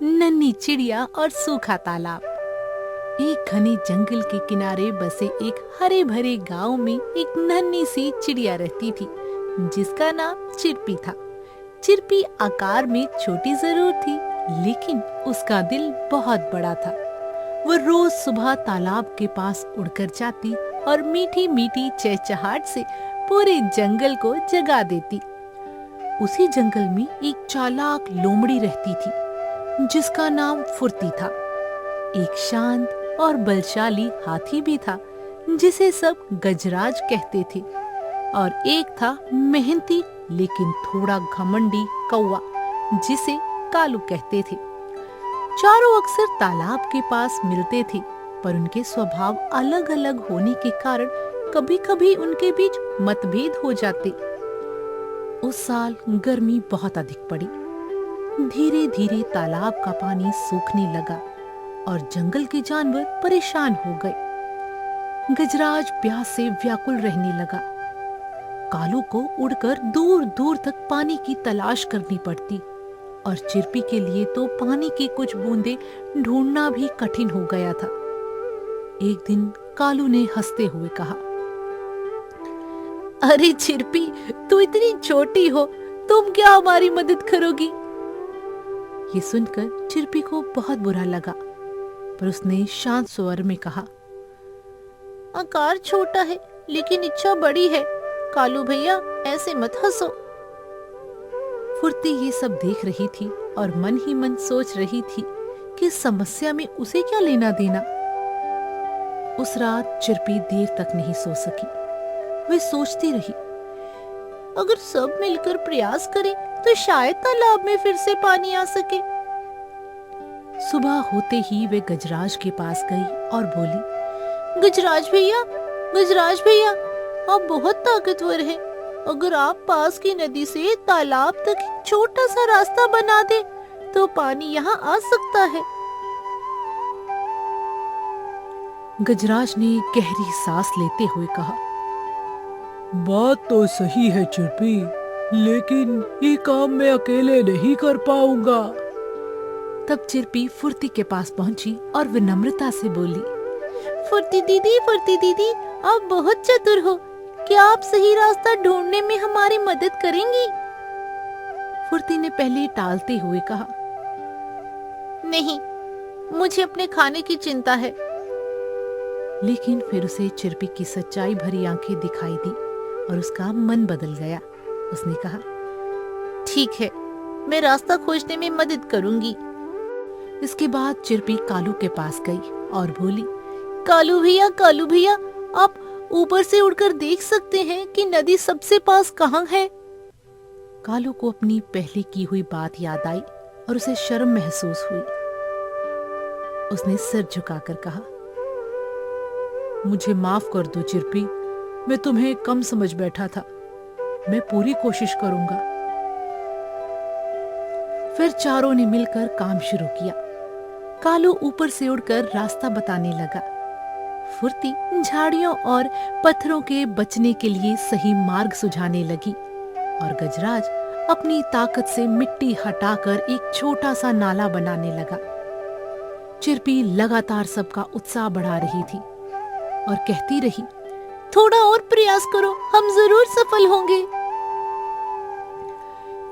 नन्ही चिड़िया और सूखा तालाब। एक घने जंगल के किनारे बसे एक हरे भरे गांव में एक नन्ही सी चिड़िया रहती थी जिसका नाम चिरपी था। चिरपी आकार में छोटी जरूर थी, लेकिन उसका दिल बहुत बड़ा था। वो रोज सुबह तालाब के पास उड़कर जाती और मीठी मीठी चहचहाट से पूरे जंगल को जगा देती। उसी जंगल में एक चालाक लोमड़ी रहती थी जिसका नाम फुर्ती था। एक शांत और बलशाली हाथी भी था जिसे सब गजराज कहते थे, और एक था मेहनती लेकिन थोड़ा घमंडी कौवा जिसे कालू कहते थे। चारों अक्सर तालाब के पास मिलते थे, पर उनके स्वभाव अलग अलग होने के कारण कभी-कभी उनके बीच मतभेद हो जाते। उस साल गर्मी बहुत अधिक पड़ी। धीरे धीरे तालाब का पानी सूखने लगा और जंगल के जानवर परेशान हो गए। गजराज प्यास से व्याकुल रहने लगा। कालू को उड़कर दूर दूर तक पानी की तलाश करनी पड़ती, और चिरपी के लिए तो पानी की कुछ बूंदें ढूंढना भी कठिन हो गया था। एक दिन कालू ने हंसते हुए कहा, अरे चिरपी, तू इतनी छोटी हो, तुम क्या हमारी मदद करोगी? ये सुनकर चिरपी को बहुत बुरा लगा, पर उसने शांत स्वर में कहा, आकार छोटा है लेकिन इच्छा बड़ी है। कालू भैया, ऐसे मत हंसो। फुर्ती ये सब देख रही थी और मन ही मन सोच रही थी कि समस्या में उसे क्या लेना देना। उस रात चिरपी देर तक नहीं सो सकी। वे सोचती रही, अगर सब मिलकर प्रयास करें तो शायद तालाब में फिर से पानी आ सके। सुबह होते ही वे गजराज के पास गई और बोली, गजराज भैया, गजराज भैया, आप बहुत ताकतवर हैं। अगर आप पास की नदी से तालाब तक एक छोटा सा रास्ता बना दे तो पानी यहाँ आ सकता है। गजराज ने गहरी सांस लेते हुए कहा, बात तो सही है चिरपी, लेकिन ये काम मैं अकेले नहीं कर पाऊंगा। तब चिरपी फुर्ती के पास पहुंची और विनम्रता से बोली, फुर्ती दीदी, आप बहुत चतुर हो। क्या आप सही रास्ता ढूंढने में हमारी मदद करेंगी? फुर्ती ने पहले टालते हुए कहा, नहीं, मुझे अपने खाने की चिंता है। लेकिन फिर उसे चिरपी की सच्चाई भरी आंखें दिखाई दी और उसका मन बदल गया। उसने कहा, ठीक है, मैं रास्ता खोजने में मदद करूंगी। इसके बाद चिरपी कालू के पास गई और बोली, कालू भैया, आप ऊपर से उड़कर देख सकते हैं कि नदी सबसे पास कहाँ है? कालू को अपनी पहले की हुई बात याद आई और उसे शर्म महसूस हुई। उसने सिर झुकाकर कहा, मुझे माफ कर दो चिरपी, मैं तुम्हें कम समझ बैठा था। मैं पूरी कोशिश करूंगा। फिर चारों ने मिलकर काम शुरू किया। कालू ऊपर से उड़कर रास्ता बताने लगा। फुर्ती झाड़ियों और पत्थरों के बचने के लिए सही मार्ग सुझाने लगी, और गजराज अपनी ताकत से मिट्टी हटाकर एक छोटा सा नाला बनाने लगा। चिरपी लगातार सबका उत्साह बढ़ा रही थी और कहती रही, थोड़ा और प्रयास करो, हम जरूर सफल होंगे।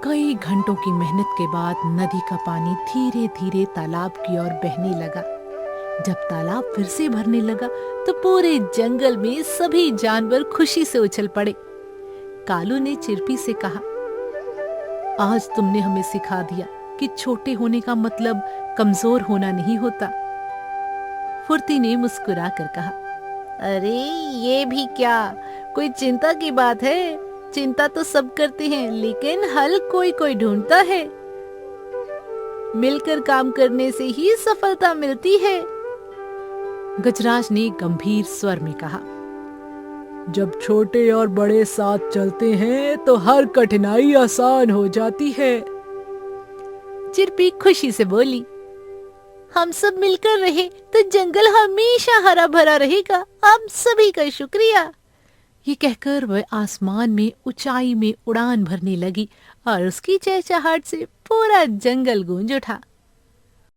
कई घंटों की मेहनत के बाद नदी का पानी धीरे धीरे तालाब की ओर बहने लगा। जब तालाब फिर से भरने लगा तो पूरे जंगल में सभी जानवर खुशी से उछल पड़े। कालू ने चिरपी से कहा, आज तुमने हमें सिखा दिया कि छोटे होने का मतलब कमजोर होना नहीं होता। फुर्ती ने मुस्कुराकर कहा, अरे ये भी क्या, कोई चिंता की बात है? चिंता तो सब करते हैं, लेकिन हल कोई कोई ढूंढता है। मिलकर काम करने से ही सफलता मिलती है। गजराज ने गंभीर स्वर में कहा, जब छोटे और बड़े साथ चलते हैं तो हर कठिनाई आसान हो जाती है। चिरपी खुशी से बोली, हम सब मिलकर रहे तो जंगल हमेशा हरा भरा रहेगा। आप सभी का शुक्रिया। ये कहकर वह आसमान में ऊंचाई में उड़ान भरने लगी और उसकी चहचहाहट से पूरा जंगल गूंज उठा।